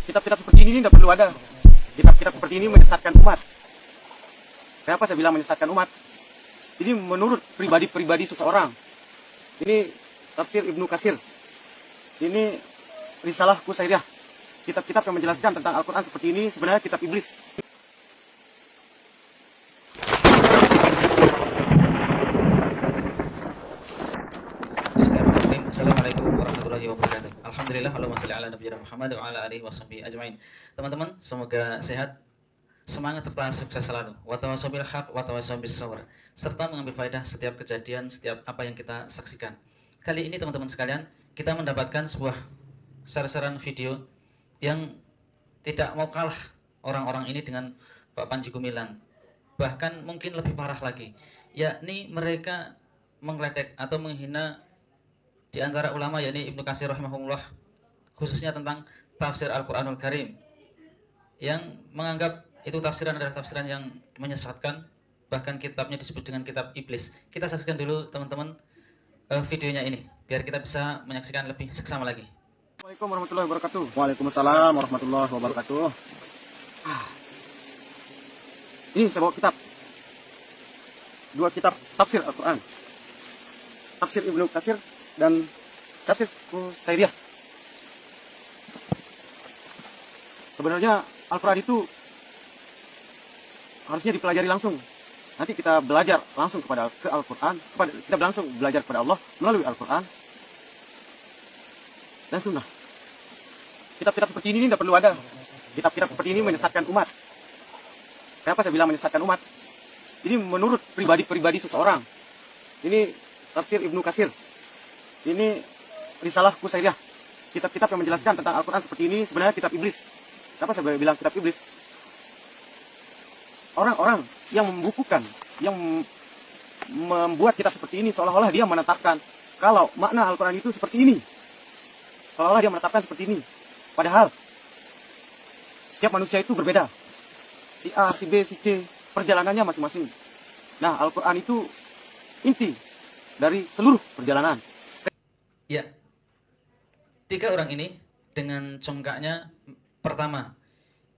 Kitab-kitab seperti ini tidak perlu ada. Kitab-kitab seperti ini menyesatkan umat. Kenapa saya bilang menyesatkan umat? Ini menurut pribadi-pribadi seseorang. Ini tafsir Ibnu Katsir. Ini Risalah Qusairiyah. Kitab-kitab yang menjelaskan tentang Al-Quran seperti ini sebenarnya kitab iblis. Bismillahirrahmanirrahim. Assalamualaikum warahmatullahi wabarakatuh. Alhamdulillah, Allahumma shalli ala nabiyina Muhammad wa ala alihi washabihi ajmain. Teman-teman, semoga sehat, semangat serta sukses selalu. Wa tawassaw bil haq wa tawassaw bis sabr. Serta mengambil faedah setiap kejadian, setiap apa yang kita saksikan. Kali ini teman-teman sekalian, kita mendapatkan sebuah share-sharean video yang tidak mau kalah orang-orang ini dengan Pak Panji Gumilang. Bahkan mungkin lebih parah lagi, yakni mereka mengledek atau menghina di antara ulama, yakni Ibnu Katsir rahimahullah, khususnya tentang tafsir Al-Quranul Karim, yang menganggap itu tafsiran adalah tafsiran yang menyesatkan, bahkan kitabnya disebut dengan kitab iblis. Kita saksikan dulu teman-teman videonya ini, biar kita bisa menyaksikan lebih seksama lagi. Assalamualaikum warahmatullahi wabarakatuh. Waalaikumsalam warahmatullahi wabarakatuh. Ini saya bawa kitab. Dua kitab tafsir Al-Quran. Tafsir Ibnu Katsir dan tafsir Qusairiyah. Sebenarnya Al-Quran itu harusnya dipelajari langsung. Nanti kita belajar langsung ke Al-Quran, kita langsung belajar kepada Allah melalui Al-Quran dan sunnah. Kitab-kitab seperti ini tidak perlu ada. Kitab-kitab seperti ini menyesatkan umat. Kenapa saya bilang menyesatkan umat? Ini menurut pribadi-pribadi seseorang. Ini tafsir Ibnu Katsir. Ini Risalah Qusairiyah. Kitab-kitab yang menjelaskan tentang Al-Quran seperti ini sebenarnya kitab iblis. Kenapa saya bilang kitab iblis? Orang-orang yang membukukan, yang membuat kitab seperti ini seolah-olah dia menetapkan kalau makna Al-Quran itu seperti ini. Seolah-olah dia menetapkan seperti ini. Padahal setiap manusia itu berbeda. Si A, si B, si C, perjalanannya masing-masing. Nah, Al-Quran itu inti dari seluruh perjalanan. Ya, tiga orang ini dengan congkaknya pertama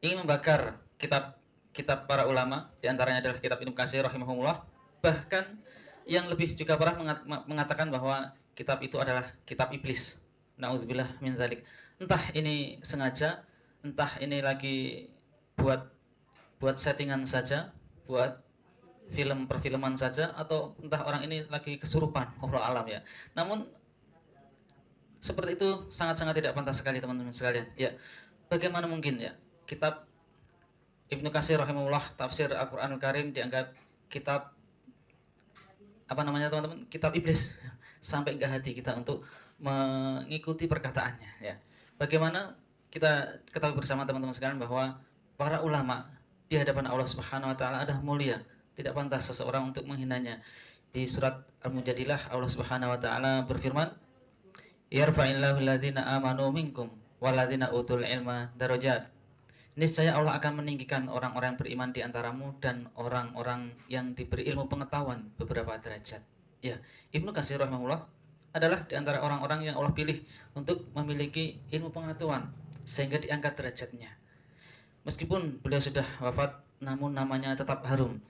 ingin membakar kitab para ulama, diantaranya adalah kitab Ibnu Katsir rahimahullah. Bahkan yang lebih juga parah mengatakan bahwa kitab itu adalah kitab iblis. Na'udzubillah min dzalik. Entah ini sengaja, entah ini lagi buat settingan saja, buat film perfilman saja, atau entah orang ini lagi kesurupan, wallahu alam ya. Namun seperti itu sangat-sangat tidak pantas sekali teman-teman sekalian. Ya, bagaimana mungkin ya kitab Ibnu Katsir rahimahullah, tafsir Al-Quranul Karim dianggap kitab apa namanya teman-teman? Kitab iblis. Sampai enggak hati kita untuk mengikuti perkataannya ya. Bagaimana kita ketahui bersama teman-teman sekalian bahwa para ulama di hadapan Allah Subhanahu wa taala adalah mulia. Tidak pantas seseorang untuk menghinanya. Di surat Al-Mujadilah Allah Subhanahu wa taala berfirman, "Yarfa'illahu alladziina aamanu minkum walladziina utul ilma darajat." Niscaya Allah akan meninggikan orang-orang beriman di antaramu dan orang-orang yang diberi ilmu pengetahuan beberapa derajat. Ya, Ibnu Katsir rahimahullah adalah di antara orang-orang yang Allah pilih untuk memiliki ilmu pengetahuan sehingga diangkat derajatnya. Meskipun beliau sudah wafat, namun namanya tetap harum.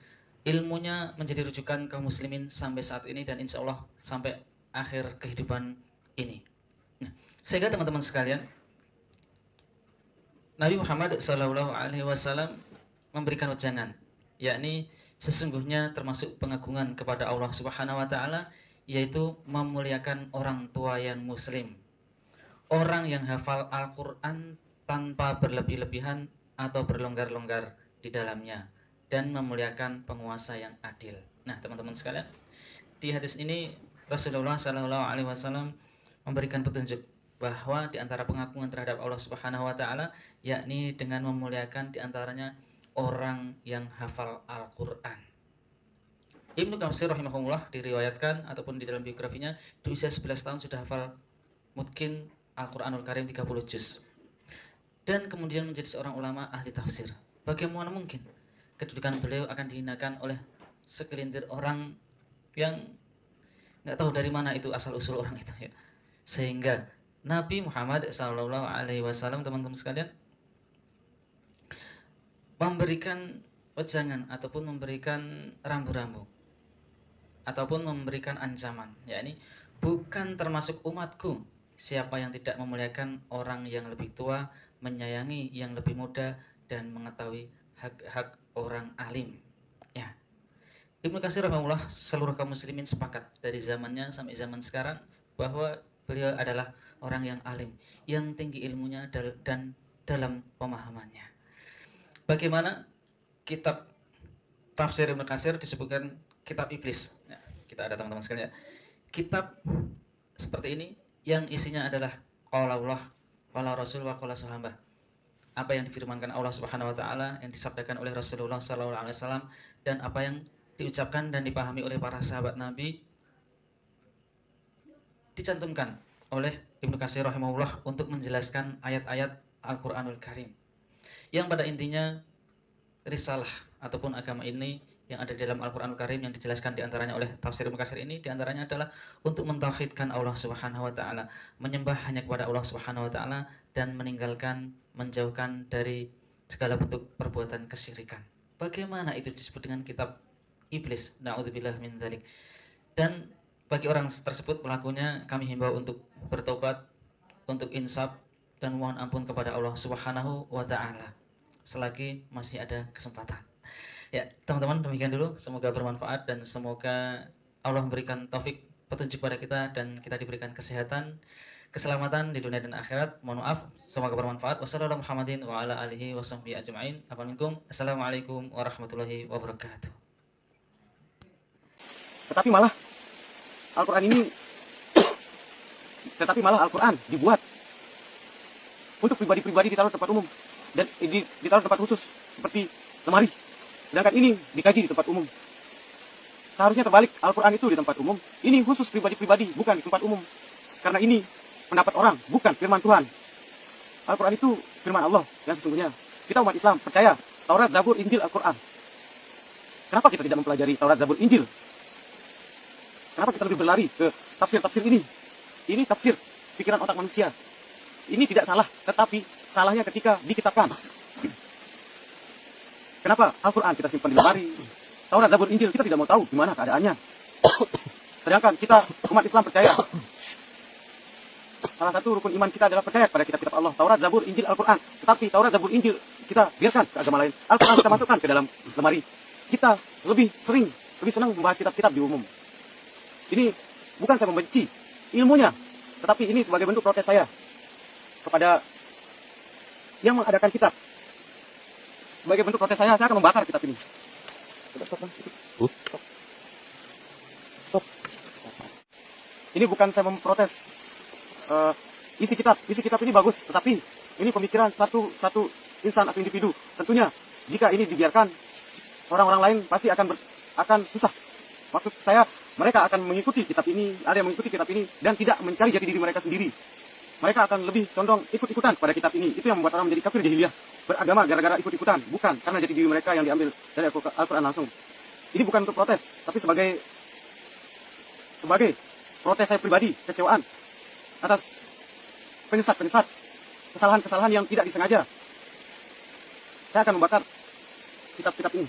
Ilmunya menjadi rujukan kaum muslimin sampai saat ini dan insya Allah sampai akhir kehidupan ini. Nah, sehingga teman-teman sekalian, Nabi Muhammad SAW memberikan wejangan, yakni sesungguhnya termasuk pengagungan kepada Allah Subhanahu wa taala, yaitu memuliakan orang tua yang muslim, orang yang hafal Al-Quran tanpa berlebih-lebihan atau berlonggar-longgar di dalamnya, dan memuliakan penguasa yang adil. Nah, teman-teman sekalian, di hadis ini Rasulullah SAW memberikan petunjuk bahwa di antara pengagungan terhadap Allah Subhanahu wa taala yakni dengan memuliakan di antaranya orang yang hafal Al-Quran. Ibnu Katsir rahimahullah diriwayatkan ataupun di dalam biografinya di usia 11 tahun sudah hafal mungkin Al-Quranul Karim 30 juz. Dan kemudian menjadi seorang ulama ahli tafsir. Bagaimana mungkin kedudukan beliau akan dihinakan oleh segelintir orang yang nggak tahu dari mana itu asal usul orang itu ya. Sehingga Nabi Muhammad SAW teman-teman sekalian memberikan wejangan ataupun memberikan rambu-rambu ataupun memberikan ancaman, yakni bukan termasuk umatku siapa yang tidak memuliakan orang yang lebih tua, menyayangi yang lebih muda, dan mengetahui hak-hak orang alim. Ya, Ibnu Katsir rahimahullah, seluruh kaum muslimin sepakat dari zamannya sampai zaman sekarang bahwa beliau adalah orang yang alim, yang tinggi ilmunya dan dalam pemahamannya. Bagaimana kitab tafsir Ibnu Katsir disebutkan kitab iblis. Ya, kita ada teman-teman sekalian. Kitab seperti ini yang isinya adalah qala Allah, qala Rasul wa qala sahabah. Apa yang difirmankan Allah Subhanahu wa taala, yang disabdakan oleh Rasulullah sallallahu alaihi wasallam, dan apa yang diucapkan dan dipahami oleh para sahabat Nabi dicantumkan oleh Ibnu Katsir rahimahullah untuk menjelaskan ayat-ayat Al-Qur'anul Karim. Yang pada intinya risalah ataupun agama ini yang ada di dalam Al-Qur'anul Karim yang dijelaskan diantaranya oleh tafsir Ibnu Katsir ini diantaranya adalah untuk mentauhidkan Allah Subhanahu wa taala, menyembah hanya kepada Allah Subhanahu wa taala, dan menjauhkan dari segala bentuk perbuatan kesyirikan. Bagaimana itu disebut dengan kitab iblis? Na'udzubillah min dzalik. Dan bagi orang tersebut pelakunya kami himbau untuk bertobat, untuk insaf dan mohon ampun kepada Allah Subhanahu wa taala selagi masih ada kesempatan. Ya, teman-teman, demikian dulu. Semoga bermanfaat dan semoga Allah memberikan taufik petunjuk pada kita dan kita diberikan kesehatan, keselamatan di dunia dan akhirat. Mohon maaf, semoga bermanfaat. Wassalamualaikum warahmatullahi wabarakatuh. Tetapi malah Al-Quran dibuat untuk pribadi-pribadi ditaruh tempat umum dan ditaruh tempat khusus seperti lemari. Sedangkan ini dikaji di tempat umum. Seharusnya terbalik, Al-Quran itu di tempat umum, ini khusus pribadi-pribadi, bukan di tempat umum. Karena ini pendapat orang, bukan firman Tuhan. Al-Quran itu firman Allah yang sesungguhnya. Kita umat Islam percaya Taurat, Zabur, Injil, Al-Quran. Kenapa kita tidak mempelajari Taurat, Zabur, Injil? Kenapa kita lebih berlari ke tafsir-tafsir ini? Ini tafsir pikiran otak manusia. Ini tidak salah, tetapi salahnya ketika dikitabkan. Kenapa Al-Quran kita simpan di lemari, Taurat, Zabur, Injil kita tidak mau tahu gimana keadaannya. Sedangkan kita umat Islam percaya salah satu rukun iman kita adalah percaya pada kitab-kitab Allah, Taurat, Zabur, Injil, Al-Quran. Tetapi Taurat, Zabur, Injil kita biarkan ke agama lain. Al-Quran kita masukkan ke dalam lemari. Kita lebih senang membahas kitab-kitab di umum. Ini bukan saya membenci ilmunya, tetapi ini sebagai bentuk protes saya kepada yang mengadakan kitab. Sebagai bentuk protes saya akan membakar kitab ini. Stop. Ini bukan saya memprotes isi kitab. Isi kitab ini bagus, tetapi ini pemikiran satu insan atau individu. Tentunya jika ini dibiarkan, orang-orang lain pasti akan susah. Maksud saya, mereka akan mengikuti kitab ini, ada yang mengikuti kitab ini dan tidak mencari jati diri mereka sendiri. Mereka akan lebih condong ikut-ikutan pada kitab ini. Itu yang membuat orang menjadi kafir jahiliyah, beragama gara-gara ikut-ikutan, bukan karena jati diri mereka yang diambil dari Al-Quran langsung. Ini bukan untuk protes, tapi sebagai protes saya pribadi, kecewaan atas penyesat, kesalahan-kesalahan yang tidak disengaja. Saya akan membakar kitab-kitab ini.